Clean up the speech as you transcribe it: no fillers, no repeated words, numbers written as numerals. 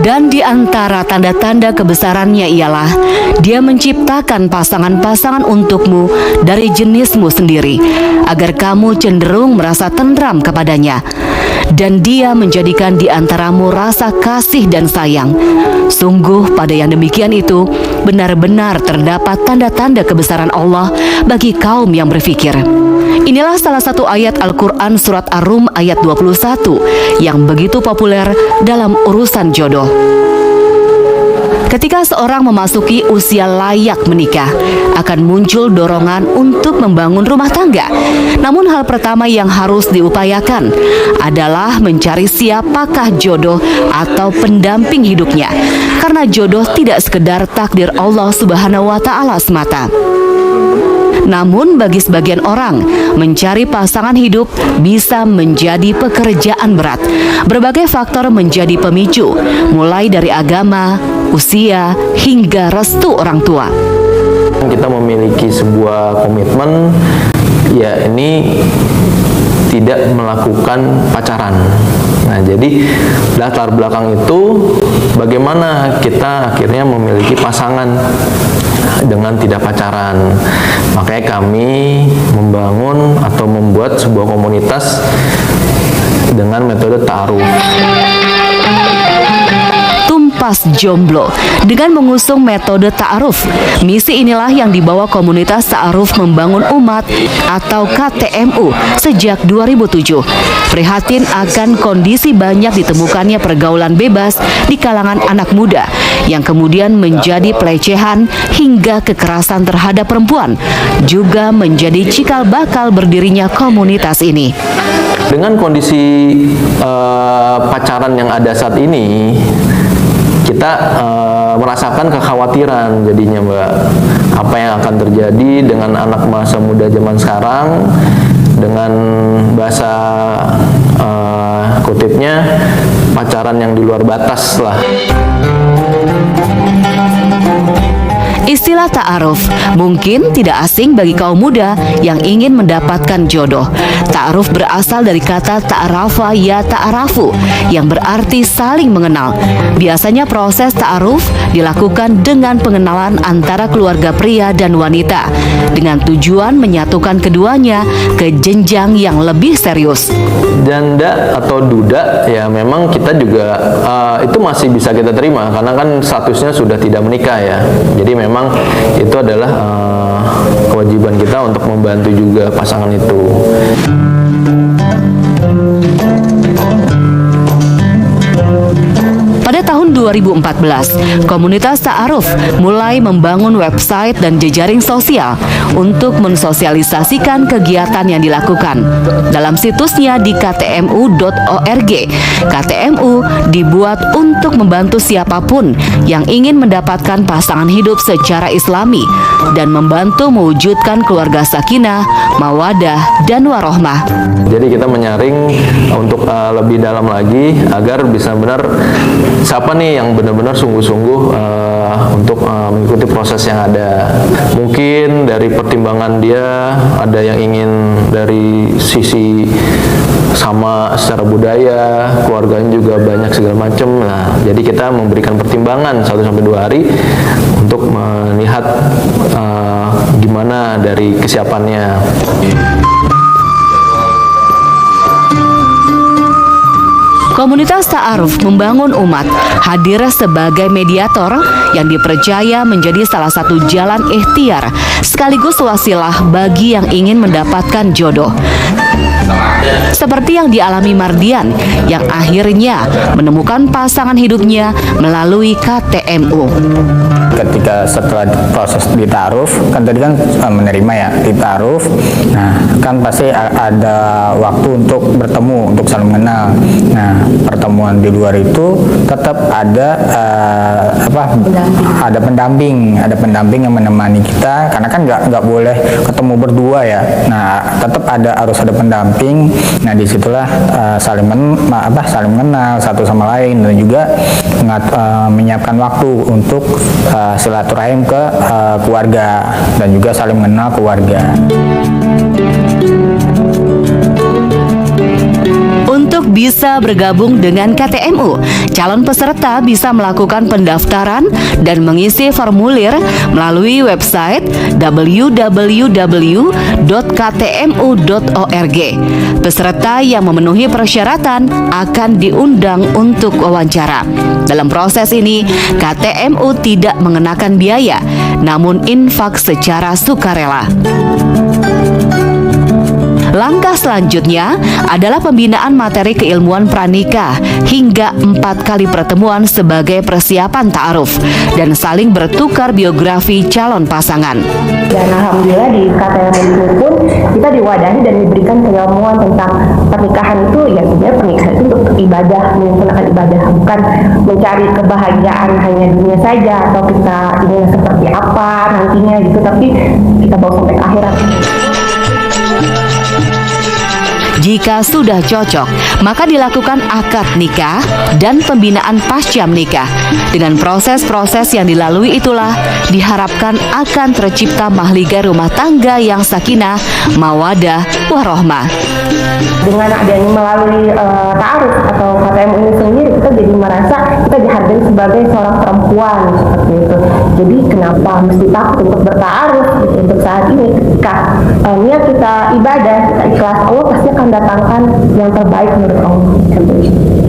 Dan di antara tanda-tanda kebesarannya ialah Dia menciptakan pasangan-pasangan untukmu dari jenismu sendiri, agar kamu cenderung merasa tentram kepadanya. Dan Dia menjadikan di antaramu rasa kasih dan sayang. Sungguh pada yang demikian itu benar-benar terdapat tanda-tanda kebesaran Allah bagi kaum yang berfikir. Inilah salah satu ayat Al-Quran surat Ar-Rum ayat 21 yang begitu populer dalam urusan jodoh. Ketika seorang memasuki usia layak menikah, akan muncul dorongan untuk membangun rumah tangga. Namun hal pertama yang harus diupayakan adalah mencari siapakah jodoh atau pendamping hidupnya. Karena jodoh tidak sekedar takdir Allah Subhanahu wa Ta'ala semata. Namun bagi sebagian orang, mencari pasangan hidup bisa menjadi pekerjaan berat. Berbagai faktor menjadi pemicu, mulai dari agama, usia, hingga restu orang tua. Kita memiliki sebuah komitmen, ya ini tidak melakukan pacaran. Nah, jadi latar belakang itu bagaimana kita akhirnya memiliki pasangan dengan tidak pacaran. Makanya kami membangun atau membuat sebuah komunitas dengan metode ta'aruf. Tumpas Jomblo dengan mengusung metode ta'aruf. Misi inilah yang dibawa komunitas ta'aruf membangun umat atau KTMU sejak 2007. Prihatin akan kondisi banyak ditemukannya pergaulan bebas di kalangan anak muda yang kemudian menjadi pelecehan hingga kekerasan terhadap perempuan, juga menjadi cikal bakal berdirinya komunitas ini. Dengan kondisi pacaran yang ada saat ini, kita merasakan kekhawatiran jadinya, Mbak. Apa yang akan terjadi dengan anak masa muda zaman sekarang, dengan bahasa kutipnya pacaran yang di luar batas lah. Istilah ta'aruf mungkin tidak asing bagi kaum muda yang ingin mendapatkan jodoh. Ta'aruf berasal dari kata ta'arafa ya ta'arafu yang berarti saling mengenal. Biasanya proses ta'aruf dilakukan dengan pengenalan antara keluarga pria dan wanita dengan tujuan menyatukan keduanya ke jenjang yang lebih serius. Janda atau duda ya memang kita juga itu masih bisa kita terima karena kan statusnya sudah tidak menikah ya. Jadi memang itu adalah kewajiban kita untuk membantu juga pasangan itu. Pada tahun 2014, komunitas ta'aruf mulai membangun website dan jejaring sosial untuk mensosialisasikan kegiatan yang dilakukan. Dalam situsnya di ktmu.org, KTMU dibuat untuk membantu siapapun yang ingin mendapatkan pasangan hidup secara islami dan membantu mewujudkan keluarga sakinah, mawadah, dan warohmah. Jadi kita menyaring untuk lebih dalam lagi agar bisa benar siapa nih yang benar-benar sungguh-sungguh untuk mengikuti proses yang ada. Mungkin dari pertimbangan dia ada yang ingin dari sisi sama secara budaya, keluarganya juga banyak segala macam. Nah, jadi kita memberikan pertimbangan 1-2 hari untuk melihat gimana dari kesiapannya. Komunitas ta'aruf membangun umat hadir sebagai mediator yang dipercaya menjadi salah satu jalan ikhtiar sekaligus wasilah bagi yang ingin mendapatkan jodoh. Seperti yang dialami Mardian yang akhirnya menemukan pasangan hidupnya melalui KTMU. Ketika setelah proses ditaaruf, kan tadi kan menerima ya, ditaaruf. Nah, kan pasti ada waktu untuk bertemu, untuk saling mengenal. Nah, pertemuan di luar itu tetap ada ada pendamping yang menemani kita, karena kan nggak boleh ketemu berdua ya. Nah, tetap harus ada pendamping. Nah, disitulah saling mengenal satu sama lain dan juga menyiapkan waktu untuk silaturahim ke keluarga dan juga saling mengenal keluarga. Untuk bisa bergabung dengan KTMU. Calon peserta bisa melakukan pendaftaran dan mengisi formulir melalui website www.ktmu.org. Peserta yang memenuhi persyaratan akan diundang untuk wawancara. Dalam proses ini, KTMU tidak mengenakan biaya, namun infak secara sukarela. Langkah selanjutnya adalah pembinaan materi keilmuan pranikah hingga 4 kali pertemuan sebagai persiapan ta'aruf dan saling bertukar biografi calon pasangan. Dan alhamdulillah di KTM ini pun kita diwadahi dan diberikan keilmuan tentang pernikahan itu, ya sebenarnya pernikahan itu untuk ibadah, menyempurnakan ibadah, bukan mencari kebahagiaan hanya dunia saja atau kita ingin seperti apa nantinya gitu, tapi kita bawa sampai ke akhirat. Jika sudah cocok, maka dilakukan akad nikah dan pembinaan pasca menikah. Dengan proses-proses yang dilalui itulah diharapkan akan tercipta mahligai rumah tangga yang sakinah, mawadah, warohmah. Dengan adanya melalui ta'aruf atau KTM ini sendiri, kita jadi merasa kita dihargai sebagai seorang perempuan seperti itu. Jadi kenapa mesti takut untuk berta'aruf gitu. Untuk saat ini ketika niat kita ibadah, kita ikhlas, Allah pasti akan datangkan yang terbaik menurut Allah.